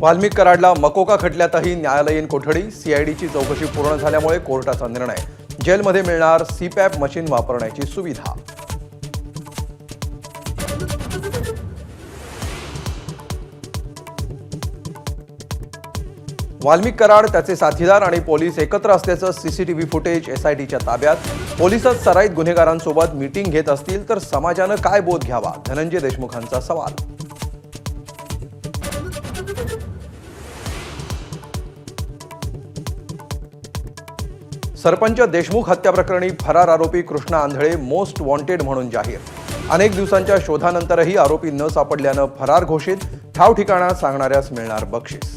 वाल्मिक कराडला मकोका खटल्यातही न्यायालयीन कोठडी, सीआयडीची चौकशी पूर्ण झाल्यामुळे कोर्टाचा निर्णय, जेलमध्ये मिळणार सीपॅप मशीन वापरण्याची सुविधा. वाल्मिक कराड, त्याचे साथीदार आणि पोलीस एकत्र असल्याचं सीसीटीव्ही फुटेज एसआयटीच्या ताब्यात. पोलिसच सराईत गुन्हेगारांसोबत मीटिंग घेत असतील तर समाजानं काय बोध घ्यावा, धनंजय देशमुखांचा सवाल. सरपंच देशमुख हत्या प्रकरणी फरार आरोपी कृष्णा आंधळे मोस्ट वॉन्टेड म्हणून जाहीर. अनेक दिवसांच्या शोधानंतरही आरोपी न सापडल्यानं फरार घोषित. ठाव ठिकाणा सांगणाऱ्यास मिळणार बक्षीस.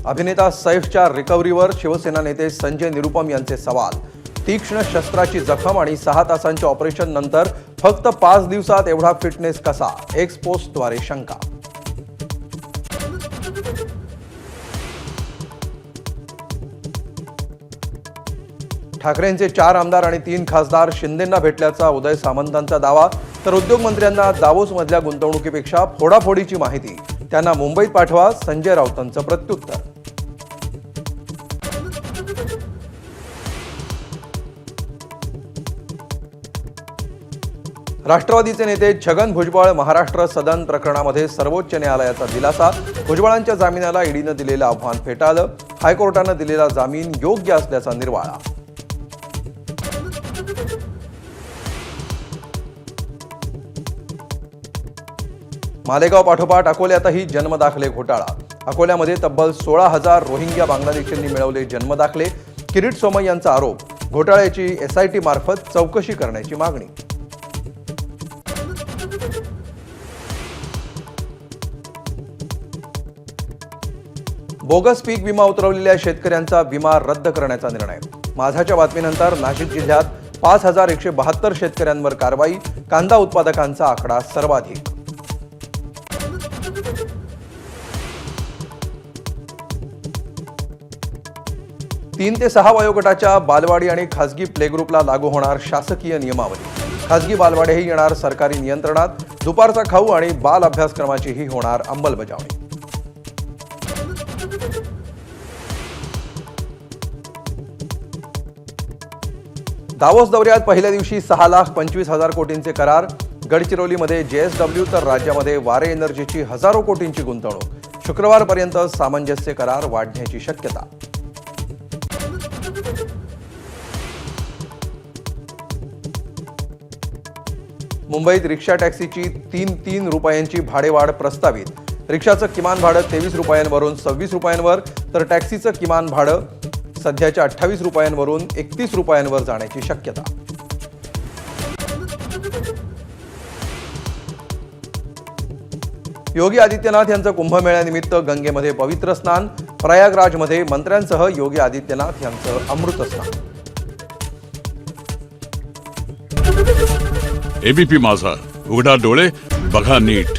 अभिनेता सैफच्या रिकव्हरीवर शिवसेना नेते संजय निरुपम यांचे सवाल. तीक्ष्ण शस्त्राची जखम आणि 6 तासांच्या ऑपरेशन नंतर फक्त 5 दिवसात एवढा फिटनेस कसा, एक्स पोस्टद्वारे शंका. ठाकरेंचे 4 आमदार आणि 3 खासदार शिंदेंना भेटल्याचा उदय सामंतांचा दावा. तर उद्योगमंत्र्यांना दावोसमधल्या गुंतवणुकीपेक्षा फोडाफोडीची माहिती, त्यांना मुंबईत पाठवा, संजय राऊतांचं प्रत्युत्तर. राष्ट्रवादीचे नेते छगन भुजबळ महाराष्ट्र सदन प्रकरणामध्ये सर्वोच्च न्यायालयाचा दिलासा. भुजबळांच्या जामिनाला ईडीनं दिलेलं आव्हान फेटाळलं. हायकोर्टानं दिलेला जामीन योग्य असल्याचा निर्वाळा. मालेगाव पाठोपाठ अकोल्यातही जन्मदाखले घोटाळा. अकोल्यामध्ये तब्बल 16,000 रोहिंग्या बांगलादेशींनी मिळवले जन्मदाखले. किरीट सोमय्या यांचा आरोप. घोटाळ्याची एसआयटी मार्फत चौकशी करण्याची मागणी. बोगस पीक विमा उतरवलेल्या शेतकऱ्यांचा विमा रद्द करण्याचा निर्णय. माझाच्या बातमीनंतर नाशिक जिल्ह्यात 5,172 शेतकऱ्यांवर कारवाई. कांदा उत्पादकांचा आकडा सर्वाधिक. तीन ते 6 वयोगटाच्या बालवाडी आणि खासगी प्ले ग्रुपला लागू होणार शासकीय नियमावली. खासगी बालवाड्याही येणार सरकारी नियंत्रणात. दुपारचा खाऊ आणि बाल अभ्यासक्रमाचीही होणार अंमलबजावणी. दावोस दौऱ्यात पहिल्या दिवशी 6,25,000 कोटींचे करार. गडचिरोलीमध्ये जेएसडब्ल्यू तर राज्यामध्ये वारे एनर्जीची हजारो कोटींची गुंतवणूक. शुक्रवारपर्यंत सामंजस्य करार वाढण्याची शक्यता. मुंबईत रिक्षा टॅक्सीची 3 रुपयांची भाडेवाढ प्रस्तावित. रिक्षाचं किमान भाडं 23 रुपयांवरून 26 रुपयांवर, तर टॅक्सीचं किमान भाडं सध्याच्या 28 रुपयांवरून 31 रुपयांवर जाण्याची शक्यता. योगी आदित्यनाथ यांचं कुंभमेळ्यानिमित्त गंगेमध्ये पवित्र स्नान. प्रयागराजमध्ये मंत्र्यांसह योगी आदित्यनाथ यांचं अमृत स्नान. एबीपी माझा, उघडा डोळे बघा नीट.